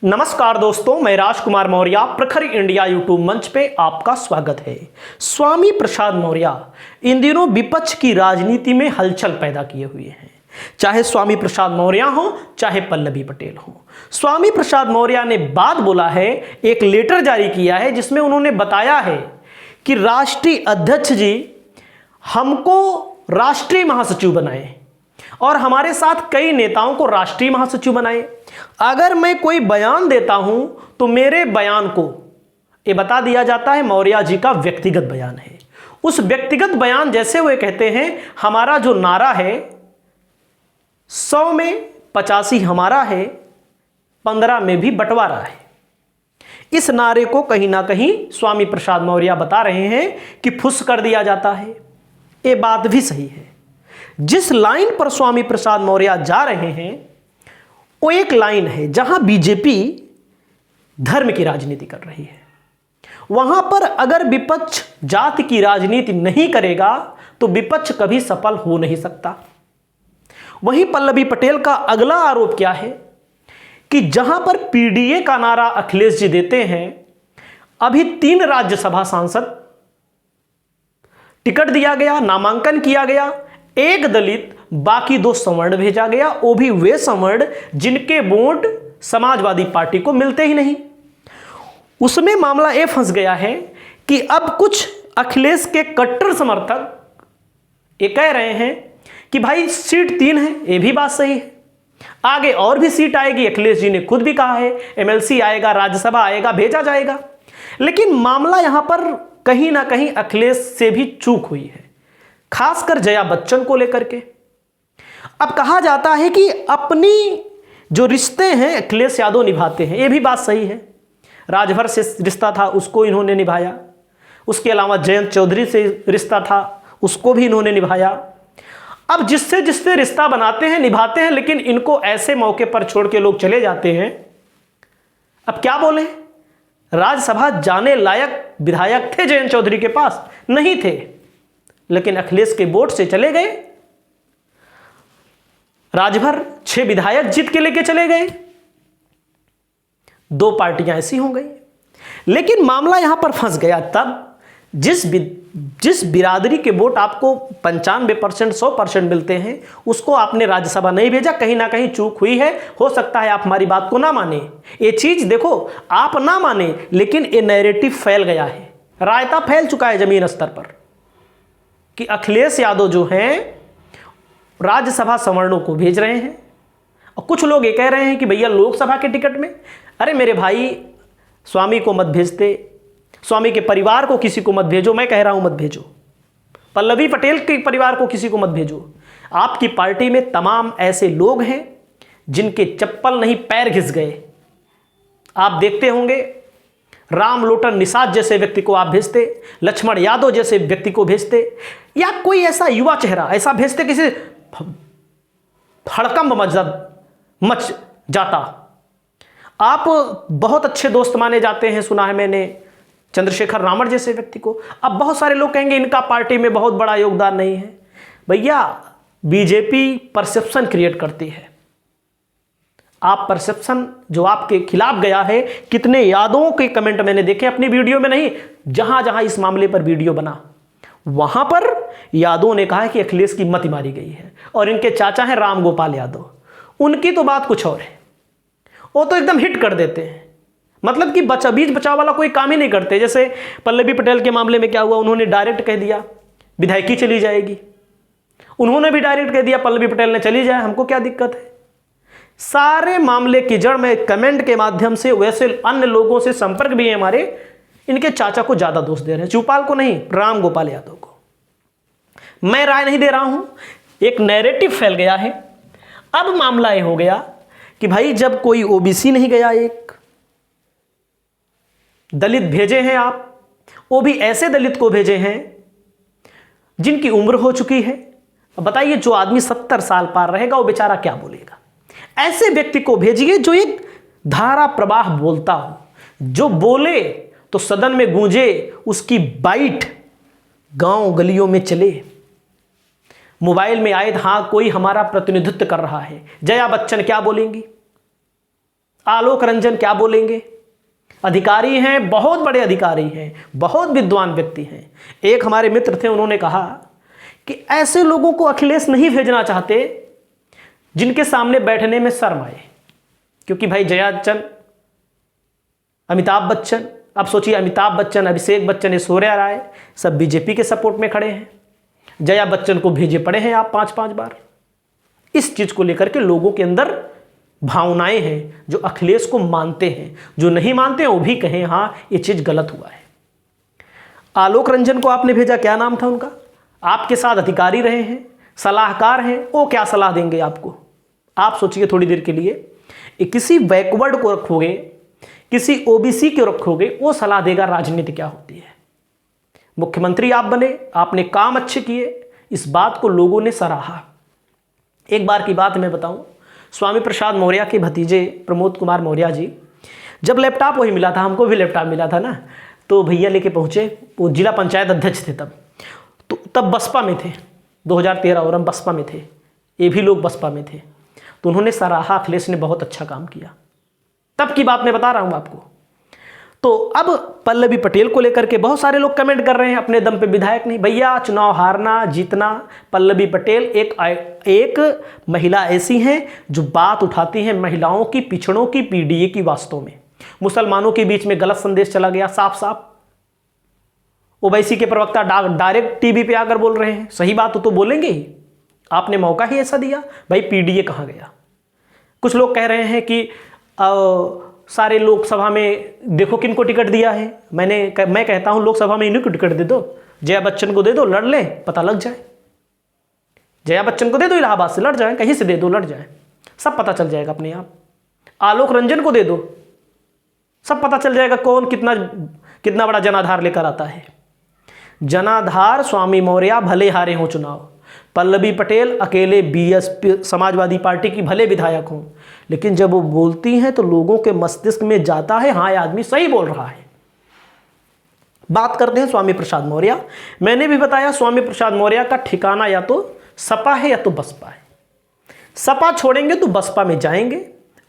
नमस्कार दोस्तों, मैं राजकुमार मौर्य प्रखर इंडिया यूट्यूब मंच पे आपका स्वागत है। स्वामी प्रसाद मौर्य इन दिनों विपक्ष की राजनीति में हलचल पैदा किए हुए हैं। चाहे स्वामी प्रसाद मौर्य हो चाहे पल्लवी पटेल हो, स्वामी प्रसाद मौर्य ने बात बोला है, एक लेटर जारी किया है जिसमें उन्होंने बताया है कि राष्ट्रीय अध्यक्ष जी हमको राष्ट्रीय महासचिव बनाए और हमारे साथ कई नेताओं को राष्ट्रीय महासचिव बनाए। अगर मैं कोई बयान देता हूं तो मेरे बयान को ये बता दिया जाता है मौर्य जी का व्यक्तिगत बयान है। उस व्यक्तिगत बयान जैसे वे कहते हैं, हमारा जो नारा है 100 में 85 हमारा है, 15 में भी बंटवारा है। इस नारे को कहीं ना कहीं स्वामी प्रसाद मौर्य बता रहे हैं कि फुस कर दिया जाता है। ये बात भी सही है। जिस लाइन पर स्वामी प्रसाद मौर्य जा रहे हैं वो एक लाइन है जहां बीजेपी धर्म की राजनीति कर रही है। वहां पर अगर विपक्ष जाति की राजनीति नहीं करेगा तो विपक्ष कभी सफल हो नहीं सकता। वहीं पल्लवी पटेल का अगला आरोप क्या है कि जहां पर पीडीए का नारा अखिलेश जी देते हैं, अभी 3 राज्यसभा सांसद टिकट दिया गया, नामांकन किया गया, एक दलित, बाकी 2 सवर्ण भेजा गया, वो भी वे सवर्ण जिनके वोट समाजवादी पार्टी को मिलते ही नहीं। उसमें मामला यह फंस गया है कि अब कुछ अखिलेश के कट्टर समर्थक ये कह रहे हैं कि भाई सीट 3 है, ये भी बात सही है, आगे और भी सीट आएगी। अखिलेश जी ने खुद भी कहा है एमएलसी आएगा, राज्यसभा आएगा, भेजा जाएगा। लेकिन मामला यहां पर कहीं ना कहीं अखिलेश से भी चूक हुई है, खासकर जया बच्चन को लेकर के। अब कहा जाता है कि अपनी जो रिश्ते हैं अखिलेश यादव निभाते हैं, यह भी बात सही है। राजभर से रिश्ता था उसको इन्होंने निभाया, उसके अलावा जयंत चौधरी से रिश्ता था उसको भी इन्होंने निभाया। अब जिससे जिससे रिश्ता बनाते हैं निभाते हैं, लेकिन इनको ऐसे मौके पर छोड़ के लोग चले जाते हैं। अब क्या बोले, राज्यसभा जाने लायक विधायक थे जयंत चौधरी के पास, नहीं थे, लेकिन अखिलेश के वोट से चले गए। राजभर 6 विधायक जीत के लेके चले गए, 2 पार्टियां ऐसी हो गई। लेकिन मामला यहां पर फंस गया तब जिस बिरादरी के वोट आपको 95% 100% मिलते हैं, उसको आपने राज्यसभा नहीं भेजा। कहीं ना कहीं चूक हुई है। हो सकता है आप हमारी बात को ना माने, ये चीज देखो आप ना माने, लेकिन ये नैरेटिव फैल गया है, रायता फैल चुका है जमीन स्तर पर कि अखिलेश यादव जो हैं राज्यसभा सवर्णों को भेज रहे हैं। और कुछ लोग ये कह रहे हैं कि भैया लोकसभा के टिकट में, अरे मेरे भाई स्वामी को मत भेजते, स्वामी के परिवार को किसी को मत भेजो, मैं कह रहा हूं मत भेजो, पल्लवी पटेल के परिवार को किसी को मत भेजो। आपकी पार्टी में तमाम ऐसे लोग हैं जिनके चप्पल नहीं पैर घिस गए। आप देखते होंगे राम लोटन निषाद जैसे व्यक्ति को आप भेजते, लक्ष्मण यादव जैसे व्यक्ति को भेजते, या कोई ऐसा युवा चेहरा ऐसा भेजते, किसी हड़कंप मच जाता। आप बहुत अच्छे दोस्त माने जाते हैं, सुना है मैंने, चंद्रशेखर रावण जैसे व्यक्ति को। अब बहुत सारे लोग कहेंगे इनका पार्टी में बहुत बड़ा योगदान नहीं है। भैया बीजेपी परसेप्शन क्रिएट करती है। आप परसेप्शन जो आपके खिलाफ गया है, कितने यादवों के कमेंट मैंने देखे अपनी वीडियो में, नहीं जहां जहां इस मामले पर वीडियो बना वहां पर यादवों ने कहा है कि अखिलेश की मति मारी गई है। और इनके चाचा हैं राम गोपाल यादव, उनकी तो बात कुछ और है, वो तो एकदम हिट कर देते हैं। मतलब कि बीच बचाव वाला कोई काम ही नहीं करते। जैसे पल्लवी पटेल के मामले में क्या हुआ, उन्होंने डायरेक्ट कह दिया विधायकी चली जाएगी, उन्होंने भी डायरेक्ट कह दिया पल्लवी पटेल ने चली जाए, हमको क्या दिक्कत है। सारे मामले की जड़ में कमेंट के माध्यम से वैसे अन्य लोगों से संपर्क भी है हमारे, इनके चाचा को ज्यादा दोष दे रहे हैं, चौपाल को नहीं, राम गोपाल यादव को। मैं राय नहीं दे रहा हूं, एक नैरेटिव फैल गया है। अब मामला यह हो गया कि भाई जब कोई ओबीसी नहीं गया, एक दलित भेजे हैं आप, वो भी ऐसे दलित को भेजे हैं जिनकी उम्र हो चुकी है। अब बताइए जो आदमी 70 साल पार रहेगा वो बेचारा क्या बोलेगा। ऐसे व्यक्ति को भेजिए जो एक धारा प्रवाह बोलता हो, जो बोले तो सदन में गूंजे, उसकी बाइट गांव गलियों में चले, मोबाइल में आए हाँ कोई हमारा प्रतिनिधित्व कर रहा है। जया बच्चन क्या बोलेंगी, आलोक रंजन क्या बोलेंगे? अधिकारी हैं, बहुत बड़े अधिकारी हैं, बहुत विद्वान व्यक्ति हैं। एक हमारे मित्र थे, उन्होंने कहा कि ऐसे लोगों को अखिलेश नहीं भेजना चाहते जिनके सामने बैठने में शर्म आए। क्योंकि भाई जया बच्चन, अमिताभ बच्चन, अब सोचिए अमिताभ बच्चन, अभिषेक बच्चन, ऐश्वर्या राय सब बीजेपी के सपोर्ट में खड़े हैं। जया बच्चन को भेजे पड़े हैं आप 5-5 बार। इस चीज को लेकर के लोगों के अंदर भावनाएं हैं, जो अखिलेश को मानते हैं, जो नहीं मानते हैं वो भी कहें हाँ ये चीज गलत हुआ है। आलोक रंजन को आपने भेजा, क्या नाम था उनका? आपके साथ अधिकारी रहे हैं, सलाहकार हैं, वो क्या सलाह देंगे आपको? आप सोचिए थोड़ी देर के लिए, किसी बैकवर्ड को रखोगे, किसी ओबीसी को रखोगे, वो सलाह देगा राजनीति क्या होती है। मुख्यमंत्री आप बने, आपने काम अच्छे किए, इस बात को लोगों ने सराहा। एक बार की बात मैं बताऊं, स्वामी प्रसाद मौर्य के भतीजे प्रमोद कुमार मौर्य जी, जब लैपटॉप वही मिला था, हमको भी लैपटॉप मिला था ना, तो भैया लेके पहुंचे। वो जिला पंचायत अध्यक्ष थे तब बसपा में थे, 2013, और हम बसपा में थे, ये भी लोग बसपा में थे। तो उन्होंने सराहा, अखिलेश ने बहुत अच्छा काम किया। तब की बात मैं बता रहा हूं आपको। तो अब पल्लवी पटेल को लेकर के बहुत सारे लोग कमेंट कर रहे हैं, अपने दम पे विधायक नहीं। भैया चुनाव हारना जीतना, पल्लवी पटेल एक महिला ऐसी हैं जो बात उठाती हैं महिलाओं की, पिछड़ों की, पीडीए की। वास्तव में मुसलमानों के बीच में गलत संदेश चला गया साफ साफ। ओवैसी के प्रवक्ता डायरेक्ट टीवी पे आकर बोल रहे हैं, सही बात तो बोलेंगे ही, आपने मौका ही ऐसा दिया। भाई पीडीए कहाँ गया? कुछ लोग कह रहे हैं कि सारे लोकसभा में देखो किनको टिकट दिया है। मैं कहता हूं लोकसभा में इन्हीं को टिकट दे दो, जया बच्चन को दे दो, लड़ ले, पता लग जाए। जया बच्चन को दे दो, इलाहाबाद से लड़ जाए, कहीं से दे दो, लड़ जाए, सब पता चल जाएगा अपने आप। आलोक रंजन को दे दो, सब पता चल जाएगा कौन कितना बड़ा जनाधार लेकर आता है। जनाधार स्वामी मौर्य भले हारे हों चुनाव, पल्लवी पटेल अकेले बीएसपी समाजवादी पार्टी की भले विधायक हों, लेकिन जब वो बोलती हैं तो लोगों के मस्तिष्क में जाता है हाँ ये आदमी सही बोल रहा है। बात करते हैं स्वामी प्रसाद मौर्य। मैंने भी बताया स्वामी प्रसाद मौर्य का ठिकाना या तो सपा है या तो बसपा है। सपा छोड़ेंगे तो बसपा में जाएंगे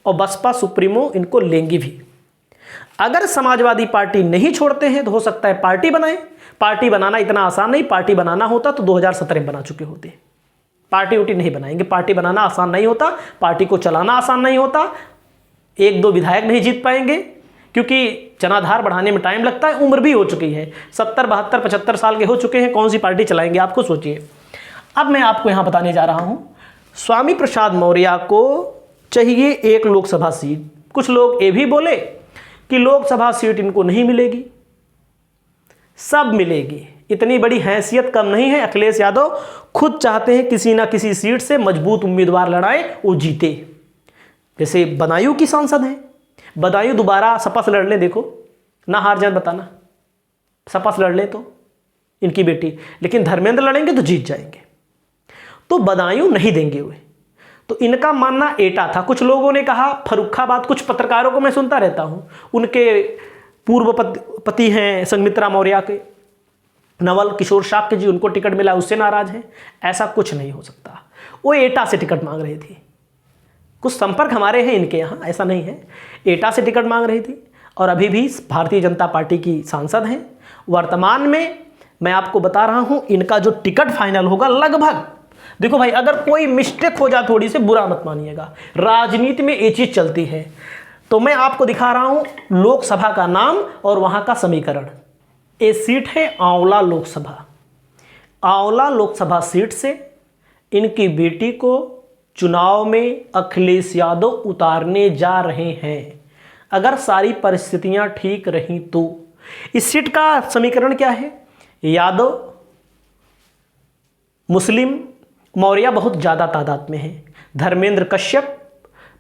और बसपा सुप्रीमो इनको लेंगी भी। अगर समाजवादी पार्टी नहीं छोड़ते हैं तो हो सकता है पार्टी बनाएं। पार्टी बनाना इतना आसान नहीं, पार्टी बनाना होता तो 2017 में बना चुके होते। पार्टी उटी नहीं बनाएंगे, पार्टी बनाना आसान नहीं होता, पार्टी को चलाना आसान नहीं होता। 1-2 विधायक नहीं जीत पाएंगे क्योंकि जनाधार बढ़ाने में टाइम लगता है, उम्र भी हो चुकी है, 70, 72, 75 साल के हो चुके हैं, कौन सी पार्टी चलाएंगे आपको सोचिए। अब मैं आपको यहां बताने जा रहा हूं, स्वामी प्रसाद मौर्य को चाहिए 1 लोकसभा सीट। कुछ लोग ये भी बोले कि लोकसभा सीट इनको नहीं मिलेगी, सब मिलेगी, इतनी बड़ी हैसियत कम नहीं है। अखिलेश यादव खुद चाहते हैं किसी ना किसी सीट से मजबूत उम्मीदवार लड़ाए, वो जीते। जैसे बदायूं की सांसद हैं, बदायूं दोबारा सपा से लड़ ले, देखो ना हार जाए बताना, सपा से लड़ ले तो इनकी बेटी, लेकिन धर्मेंद्र लड़ेंगे तो जीत जाएंगे। तो बदायूं नहीं देंगे वे, तो इनका मानना एटा था। कुछ लोगों ने कहा फर्रुखाबाद, कुछ पत्रकारों को मैं सुनता रहता हूं, उनके पूर्व पति हैं संघमित्रा मौर्य के, नवल किशोर शाक्य जी, उनको टिकट मिला उससे नाराज हैं। ऐसा कुछ नहीं हो सकता। वो एटा से टिकट मांग रही थी, कुछ संपर्क हमारे हैं इनके यहाँ, ऐसा नहीं है। एटा से टिकट मांग रही थी और अभी भी भारतीय जनता पार्टी की सांसद हैं। वर्तमान में मैं आपको बता रहा हूँ इनका जो टिकट फाइनल होगा लगभग, देखो भाई अगर कोई मिस्टेक हो जाए थोड़ी से बुरा मत मानिएगा, राजनीति में ये चीज चलती है। तो मैं आपको दिखा रहा हूं लोकसभा का नाम और वहां का समीकरण। ये सीट है आंवला लोकसभा। आंवला लोकसभा सीट से इनकी बेटी को चुनाव में अखिलेश यादव उतारने जा रहे हैं। अगर सारी परिस्थितियां ठीक रहीं तो इस सीट का समीकरण क्या है? यादव, मुस्लिम, मौर्य बहुत ज्यादा तादाद में है, धर्मेंद्र कश्यप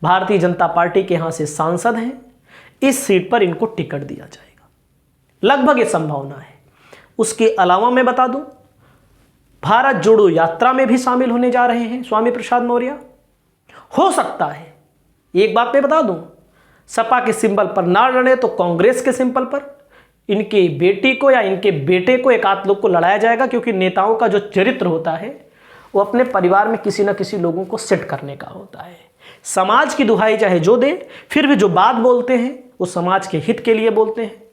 भारतीय जनता पार्टी के यहां से सांसद हैं, इस सीट पर इनको टिकट दिया जाएगा, लगभग ये संभावना है। उसके अलावा मैं बता दूं भारत जोड़ो यात्रा में भी शामिल होने जा रहे हैं स्वामी प्रसाद मौर्य। हो सकता है, एक बात मैं बता दूं, सपा के सिंबल पर ना लड़े तो कांग्रेस के सिंबल पर इनकी बेटी को या इनके बेटे को, एक आध लोग को लड़ाया जाएगा, क्योंकि नेताओं का जो चरित्र होता है वो अपने परिवार में किसी ना किसी लोगों को सेट करने का होता है। समाज की दुहाई चाहे जो दे, फिर भी जो बात बोलते हैं वो समाज के हित के लिए बोलते हैं।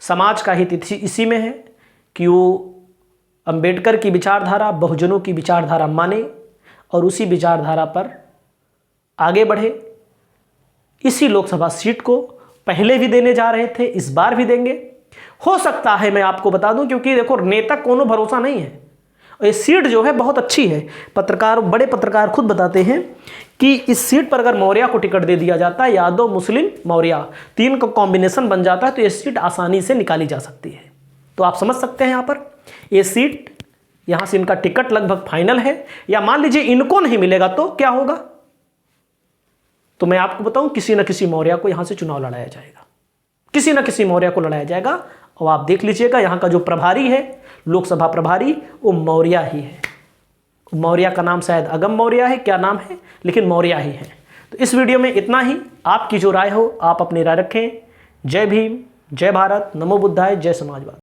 समाज का हित इसी में है कि वो अंबेडकर की विचारधारा, बहुजनों की विचारधारा माने और उसी विचारधारा पर आगे बढ़े। इसी लोकसभा सीट को पहले भी देने जा रहे थे, इस बार भी देंगे। हो सकता है, मैं आपको बता दूं, क्योंकि देखो नेता कोनो भरोसा नहीं है। और ये सीट जो है बहुत अच्छी है। बड़े पत्रकार खुद बताते हैं कि इस सीट पर अगर मौर्य को टिकट दे दिया जाता है, यादव, मुस्लिम, मौर्य, तीन का कॉम्बिनेशन बन जाता है, तो ये सीट आसानी से निकाली जा सकती है। तो आप समझ सकते हैं यहाँ पर ये सीट, यहाँ से इनका टिकट लगभग फाइनल है। या मान लीजिए इनको नहीं मिलेगा तो क्या होगा, तो मैं आपको बताऊं, किसी न किसी मौर्य को यहां से चुनाव लड़ाया जाएगा, किसी न किसी मौर्य को लड़ाया जाएगा। और आप देख लीजिएगा यहाँ का जो प्रभारी है, लोकसभा प्रभारी, वो मौर्य ही है। मौर्य का नाम शायद अगम मौर्य है, क्या नाम है, लेकिन मौर्य ही है। तो इस वीडियो में इतना ही। आपकी जो राय हो आप अपनी राय रखें। जय भीम, जय भारत, नमो बुद्धाय, जय समाजवाद।